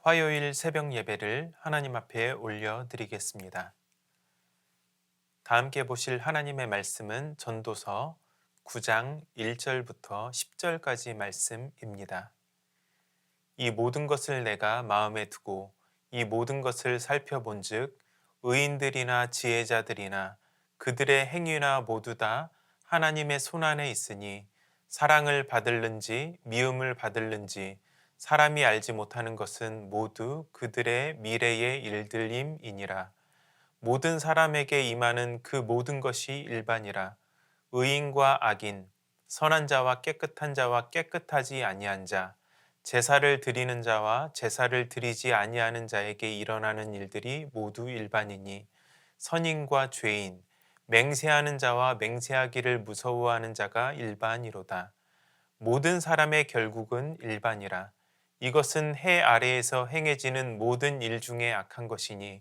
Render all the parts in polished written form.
화요일 새벽 예배를 하나님 앞에 올려드리겠습니다. 다 함께 보실 하나님의 말씀은 전도서 9장 1절부터 10절까지 말씀입니다. 이 모든 것을 내가 마음에 두고 이 모든 것을 살펴본즉 의인들이나 지혜자들이나 그들의 행위나 모두 다 하나님의 손안에 있으니 사랑을 받을는지 미움을 받을는지 사람이 알지 못하는 것은 모두 그들의 미래의 일들임이니라. 모든 사람에게 임하는 그 모든 것이 일반이라. 의인과 악인, 선한 자와 깨끗한 자와 깨끗하지 아니한 자, 제사를 드리는 자와 제사를 드리지 아니하는 자에게 일어나는 일들이 모두 일반이니 선인과 죄인, 맹세하는 자와 맹세하기를 무서워하는 자가 일반이로다. 모든 사람의 결국은 일반이라. 이것은 해 아래에서 행해지는 모든 일 중에 악한 것이니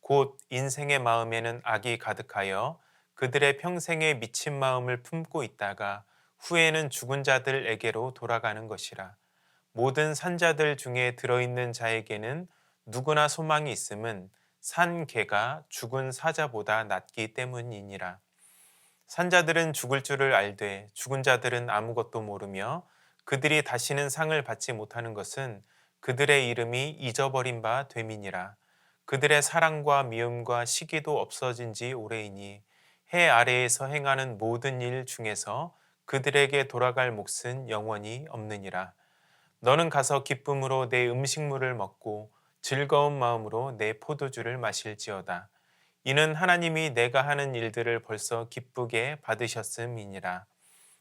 곧 인생의 마음에는 악이 가득하여 그들의 평생에 미친 마음을 품고 있다가 후에는 죽은 자들에게로 돌아가는 것이라. 모든 산자들 중에 들어있는 자에게는 누구나 소망이 있음은 산 개가 죽은 사자보다 낫기 때문이니라. 산자들은 죽을 줄을 알되 죽은 자들은 아무것도 모르며 그들이 다시는 상을 받지 못하는 것은 그들의 이름이 잊어버린 바 됨이니라. 그들의 사랑과 미움과 시기도 없어진 지 오래이니 해 아래에서 행하는 모든 일 중에서 그들에게 돌아갈 몫은 영원히 없느니라. 너는 가서 기쁨으로 내 음식물을 먹고 즐거운 마음으로 내 포도주를 마실지어다. 이는 하나님이 내가 하는 일들을 벌써 기쁘게 받으셨음이니라.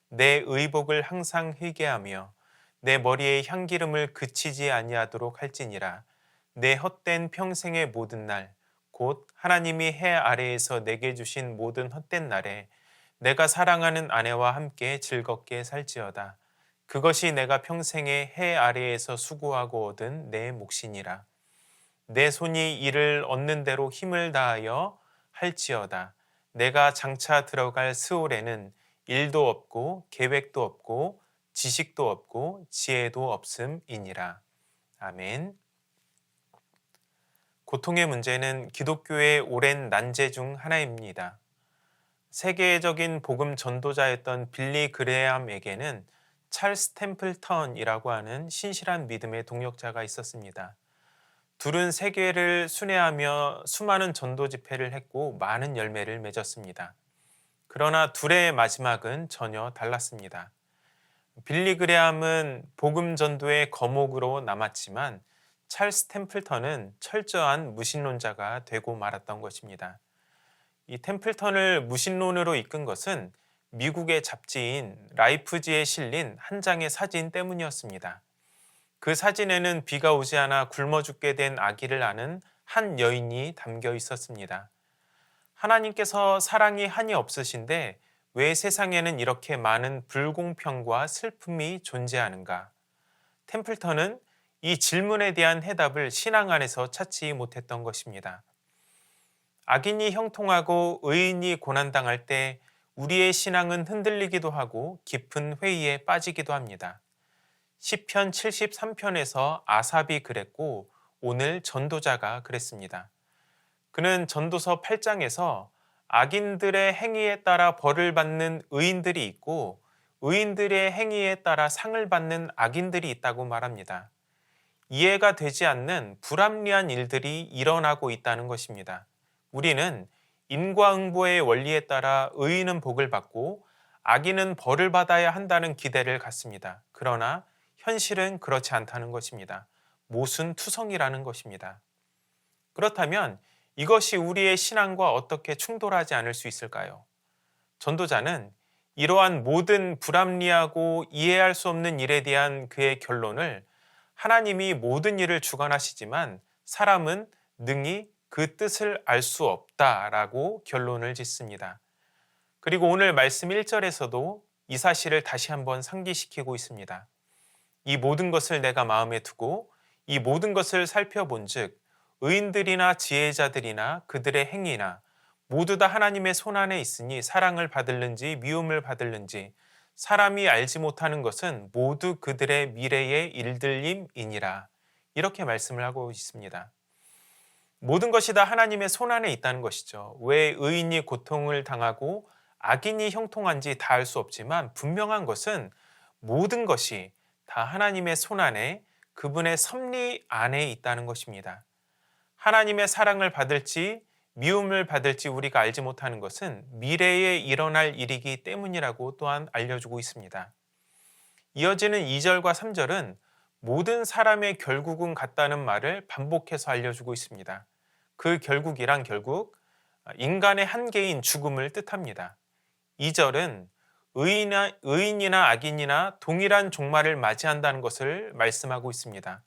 내 의복을 항상 희게하며 내 머리에 향기름을 그치지 아니하도록 할지니라. 내 헛된 평생의 모든 날, 곧 하나님이 해 아래에서 내게 주신 모든 헛된 날에 내가 사랑하는 아내와 함께 즐겁게 살지어다. 그것이 내가 평생에 해 아래에서 수고하고 얻은 내 몫이니라. 내 손이 이를 얻는 대로 힘을 다하여 할지어다. 내가 장차 들어갈 스올에는 일도 없고 계획도 없고 지식도 없고 지혜도 없음이니라. 아멘. 고통의 문제는 기독교의 오랜 난제 중 하나입니다. 세계적인 복음 전도자였던 빌리 그레암에게는 찰스 템플턴이라고 하는 신실한 믿음의 동역자가 있었습니다. 둘은 세계를 순회하며 수많은 전도 집회를 했고 많은 열매를 맺었습니다. 그러나 둘의 마지막은 전혀 달랐습니다. 빌리 그레암은 복음 전도의 거목으로 남았지만 찰스 템플턴은 철저한 무신론자가 되고 말았던 것입니다. 이 템플턴을 무신론으로 이끈 것은 미국의 잡지인 라이프지에 실린 한 장의 사진 때문이었습니다. 그 사진에는 비가 오지 않아 굶어 죽게 된 아기를 아는 한 여인이 담겨 있었습니다. 하나님께서 사랑이 한이 없으신데 왜 세상에는 이렇게 많은 불공평과 슬픔이 존재하는가? 템플턴은 이 질문에 대한 해답을 신앙 안에서 찾지 못했던 것입니다. 악인이 형통하고 의인이 고난당할 때 우리의 신앙은 흔들리기도 하고 깊은 회의에 빠지기도 합니다. 시편 73편에서 아삽이 그랬고 오늘 전도자가 그랬습니다. 그는 전도서 8장에서 악인들의 행위에 따라 벌을 받는 의인들이 있고 의인들의 행위에 따라 상을 받는 악인들이 있다고 말합니다. 이해가 되지 않는 불합리한 일들이 일어나고 있다는 것입니다. 우리는 인과응보의 원리에 따라 의인은 복을 받고 악인은 벌을 받아야 한다는 기대를 갖습니다. 그러나 현실은 그렇지 않다는 것입니다. 모순투성이라는 것입니다. 그렇다면 이것이 우리의 신앙과 어떻게 충돌하지 않을 수 있을까요? 전도자는 이러한 모든 불합리하고 이해할 수 없는 일에 대한 그의 결론을 하나님이 모든 일을 주관하시지만 사람은 능히 그 뜻을 알 수 없다라고 결론을 짓습니다. 그리고 오늘 말씀 1절에서도 이 사실을 다시 한번 상기시키고 있습니다. 이 모든 것을 내가 마음에 두고 이 모든 것을 살펴본즉 의인들이나 지혜자들이나 그들의 행위나 모두 다 하나님의 손안에 있으니 사랑을 받을는지 미움을 받을는지 사람이 알지 못하는 것은 모두 그들의 미래의 일들임이니라. 이렇게 말씀을 하고 있습니다. 모든 것이 다 하나님의 손안에 있다는 것이죠. 왜 의인이 고통을 당하고 악인이 형통한지 다 알 수 없지만 분명한 것은 모든 것이 다 하나님의 손안에 그분의 섭리 안에 있다는 것입니다. 하나님의 사랑을 받을지 미움을 받을지 우리가 알지 못하는 것은 미래에 일어날 일이기 때문이라고 또한 알려주고 있습니다. 이어지는 2절과 3절은 모든 사람의 결국은 같다는 말을 반복해서 알려주고 있습니다. 그 결국이란 결국 인간의 한계인 죽음을 뜻합니다. 2절은 의인이나 악인이나 동일한 종말을 맞이한다는 것을 말씀하고 있습니다.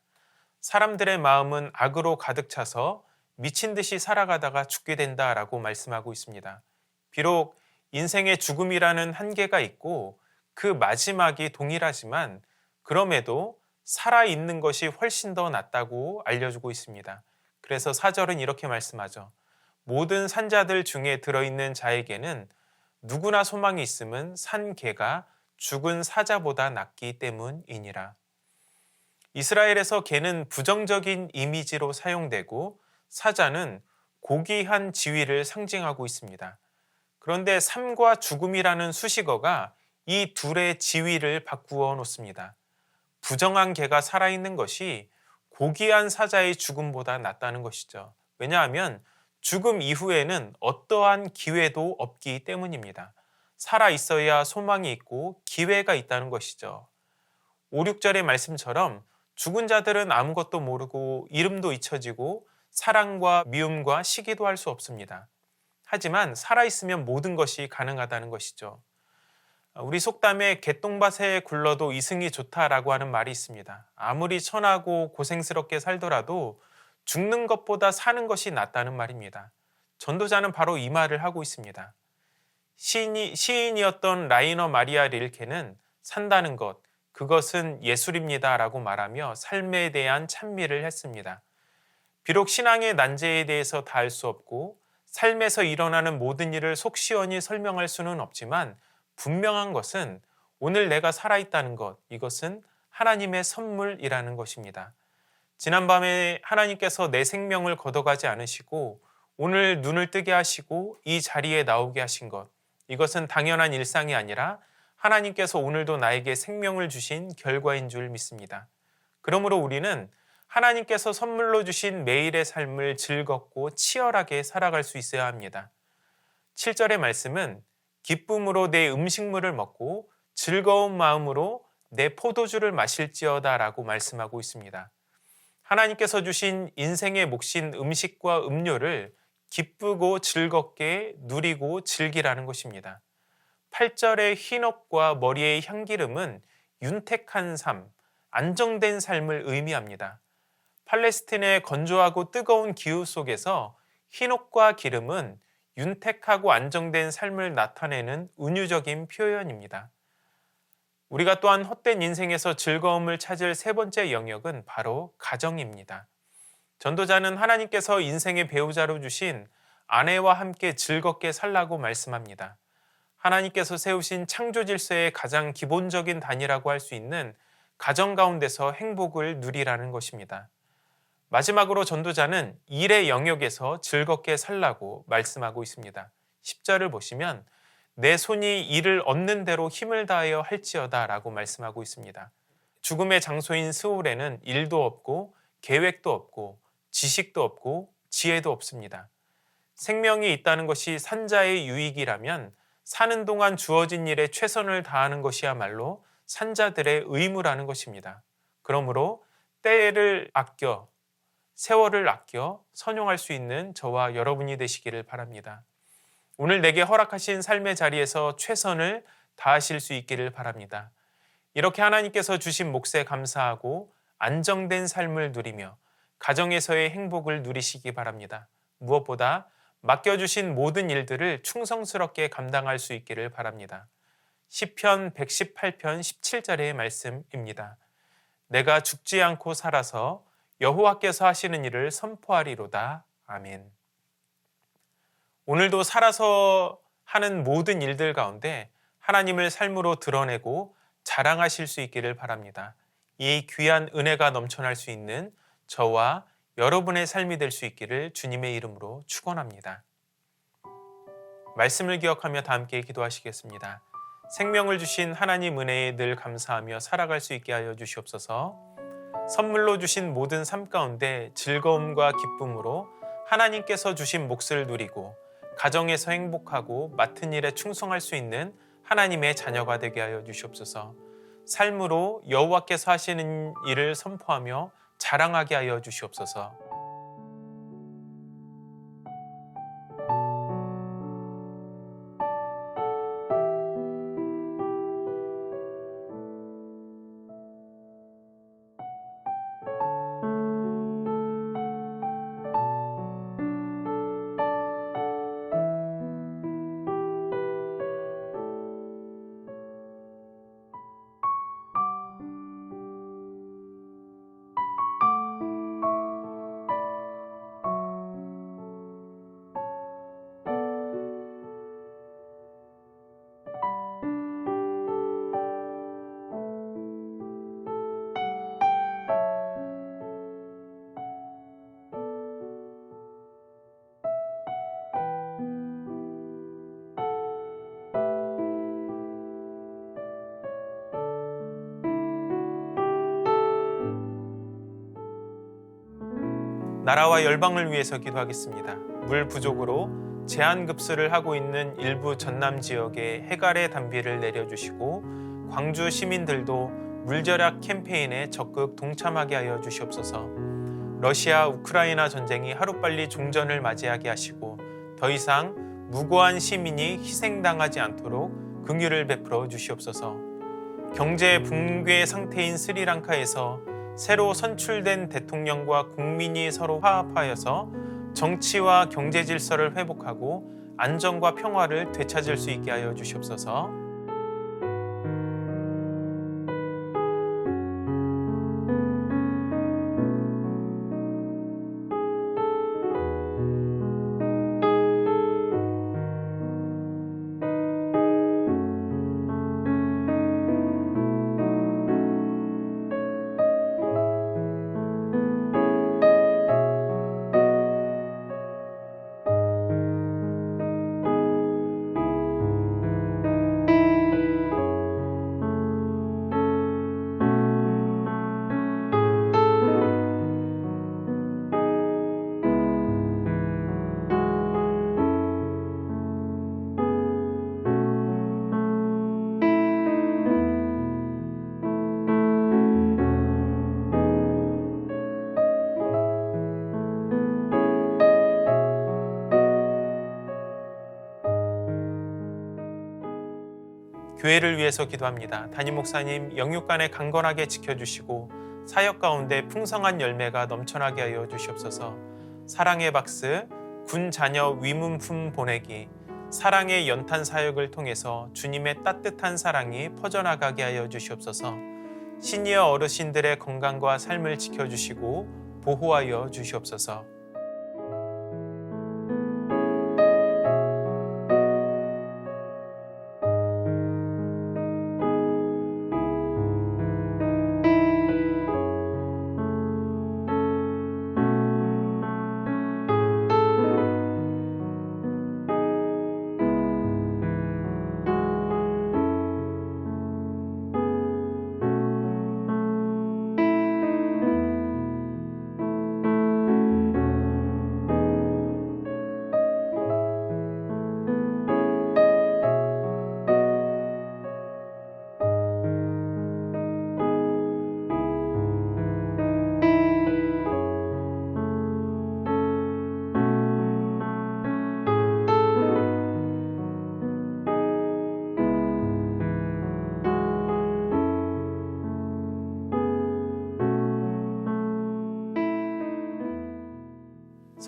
사람들의 마음은 악으로 가득 차서 미친 듯이 살아가다가 죽게 된다라고 말씀하고 있습니다. 비록 인생의 죽음이라는 한계가 있고 그 마지막이 동일하지만 그럼에도 살아있는 것이 훨씬 더 낫다고 알려주고 있습니다. 그래서 4절은 이렇게 말씀하죠. 모든 산자들 중에 들어있는 자에게는 누구나 소망이 있음은 산 개가 죽은 사자보다 낫기 때문이니라. 이스라엘에서 개는 부정적인 이미지로 사용되고 사자는 고귀한 지위를 상징하고 있습니다. 그런데 삶과 죽음이라는 수식어가 이 둘의 지위를 바꾸어 놓습니다. 부정한 개가 살아있는 것이 고귀한 사자의 죽음보다 낫다는 것이죠. 왜냐하면 죽음 이후에는 어떠한 기회도 없기 때문입니다. 살아있어야 소망이 있고 기회가 있다는 것이죠. 5, 6절의 말씀처럼 죽은 자들은 아무것도 모르고 이름도 잊혀지고 사랑과 미움과 시기도 할 수 없습니다. 하지만 살아있으면 모든 것이 가능하다는 것이죠. 우리 속담에 개똥밭에 굴러도 이승이 좋다라고 하는 말이 있습니다. 아무리 천하고 고생스럽게 살더라도 죽는 것보다 사는 것이 낫다는 말입니다. 전도자는 바로 이 말을 하고 있습니다. 시인이었던 라이너 마리아 릴케는 산다는 것, 그것은 예술입니다 라고 말하며 삶에 대한 찬미를 했습니다. 비록 신앙의 난제에 대해서 다 알 수 없고 삶에서 일어나는 모든 일을 속 시원히 설명할 수는 없지만 분명한 것은 오늘 내가 살아있다는 것, 이것은 하나님의 선물이라는 것입니다. 지난밤에 하나님께서 내 생명을 걷어가지 않으시고 오늘 눈을 뜨게 하시고 이 자리에 나오게 하신 것, 이것은 당연한 일상이 아니라 하나님께서 오늘도 나에게 생명을 주신 결과인 줄 믿습니다. 그러므로 우리는 하나님께서 선물로 주신 매일의 삶을 즐겁고 치열하게 살아갈 수 있어야 합니다. 7절의 말씀은 기쁨으로 내 음식물을 먹고 즐거운 마음으로 내 포도주를 마실지어다 라고 말씀하고 있습니다. 하나님께서 주신 인생의 몫인 음식과 음료를 기쁘고 즐겁게 누리고 즐기라는 것입니다. 8절의 흰옷과 머리의 향기름은 윤택한 삶, 안정된 삶을 의미합니다. 팔레스틴의 건조하고 뜨거운 기후 속에서 흰옷과 기름은 윤택하고 안정된 삶을 나타내는 은유적인 표현입니다. 우리가 또한 헛된 인생에서 즐거움을 찾을 세 번째 영역은 바로 가정입니다. 전도자는 하나님께서 인생의 배우자로 주신 아내와 함께 즐겁게 살라고 말씀합니다. 하나님께서 세우신 창조 질서의 가장 기본적인 단위라고 할 수 있는 가정 가운데서 행복을 누리라는 것입니다. 마지막으로 전도자는 일의 영역에서 즐겁게 살라고 말씀하고 있습니다. 10절을 보시면 내 손이 일을 얻는 대로 힘을 다하여 할지어다 라고 말씀하고 있습니다. 죽음의 장소인 스올에는 일도 없고 계획도 없고 지식도 없고 지혜도 없습니다. 생명이 있다는 것이 산자의 유익이라면 사는 동안 주어진 일에 최선을 다하는 것이야말로 산자들의 의무라는 것입니다. 그러므로 때를 아껴 세월을 아껴 선용할 수 있는 저와 여러분이 되시기를 바랍니다. 오늘 내게 허락하신 삶의 자리에서 최선을 다하실 수 있기를 바랍니다. 이렇게 하나님께서 주신 몫에 감사하고 안정된 삶을 누리며 가정에서의 행복을 누리시기 바랍니다. 무엇보다 맡겨주신 모든 일들을 충성스럽게 감당할 수 있기를 바랍니다. 시편 118편 17절의 말씀입니다. 내가 죽지 않고 살아서 여호와께서 하시는 일을 선포하리로다. 아멘. 오늘도 살아서 하는 모든 일들 가운데 하나님을 삶으로 드러내고 자랑하실 수 있기를 바랍니다. 이 귀한 은혜가 넘쳐날 수 있는 저와 여러분의 삶이 될 수 있기를 주님의 이름으로 축원합니다. 말씀을 기억하며 다 함께 기도하시겠습니다. 생명을 주신 하나님 은혜에 늘 감사하며 살아갈 수 있게 하여 주시옵소서. 선물로 주신 모든 삶 가운데 즐거움과 기쁨으로 하나님께서 주신 몫을 누리고 가정에서 행복하고 맡은 일에 충성할 수 있는 하나님의 자녀가 되게 하여 주시옵소서. 삶으로 여호와께서 하시는 일을 선포하며 자랑하게 하여 주시옵소서. 나라와 열방을 위해서 기도하겠습니다. 물 부족으로 제한급수를 하고 있는 일부 전남 지역에 해갈의 단비를 내려주시고 광주 시민들도 물절약 캠페인에 적극 동참하게 하여 주시옵소서. 러시아 우크라이나 전쟁이 하루빨리 종전을 맞이하게 하시고 더 이상 무고한 시민이 희생당하지 않도록 긍휼을 베풀어 주시옵소서. 경제 붕괴 상태인 스리랑카에서 새로 선출된 대통령과 국민이 서로 화합하여서 정치와 경제 질서를 회복하고 안정과 평화를 되찾을 수 있게 하여 주시옵소서. 교회를 위해서 기도합니다. 담임 목사님 영육간에 강건하게 지켜주시고 사역 가운데 풍성한 열매가 넘쳐나게 하여 주시옵소서. 사랑의 박스, 군 자녀 위문품 보내기, 사랑의 연탄 사역을 통해서 주님의 따뜻한 사랑이 퍼져나가게 하여 주시옵소서. 시니어 어르신들의 건강과 삶을 지켜주시고 보호하여 주시옵소서.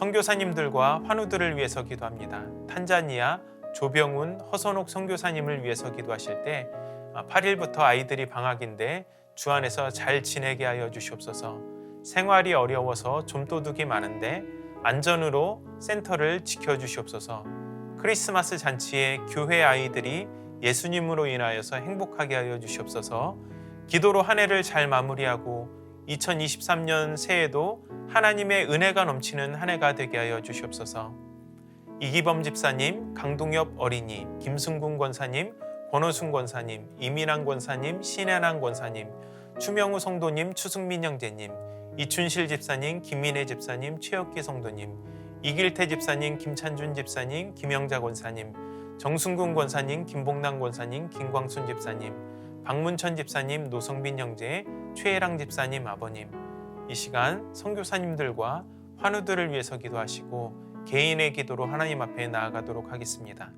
선교사님들과 환우들을 위해서 기도합니다. 탄자니아 조병훈, 허선옥 선교사님을 위해서 기도하실 때 8일부터 아이들이 방학인데 주 안에서 잘 지내게 하여 주시옵소서. 생활이 어려워서 좀도둑이 많은데 안전으로 센터를 지켜주시옵소서. 크리스마스 잔치에 교회 아이들이 예수님으로 인하여서 행복하게 하여 주시옵소서. 기도로 한 해를 잘 마무리하고 2023년 새해도 하나님의 은혜가 넘치는 한 해가 되게 하여 주시옵소서. 이기범 집사님, 강동엽 어린이, 김승군 권사님, 권호순 권사님, 이민환 권사님, 신혜란 권사님, 추명우 성도님, 추승민 형제님, 이춘실 집사님, 김민혜 집사님, 최혁기 성도님, 이길태 집사님, 김찬준 집사님, 김영자 권사님, 정순근 권사님, 김봉남 권사님, 김광순 집사님, 박문천 집사님, 노성빈 형제, 최혜랑 집사님 아버님, 이 시간 선교사님들과 환우들을 위해서 기도하시고 개인의 기도로 하나님 앞에 나아가도록 하겠습니다.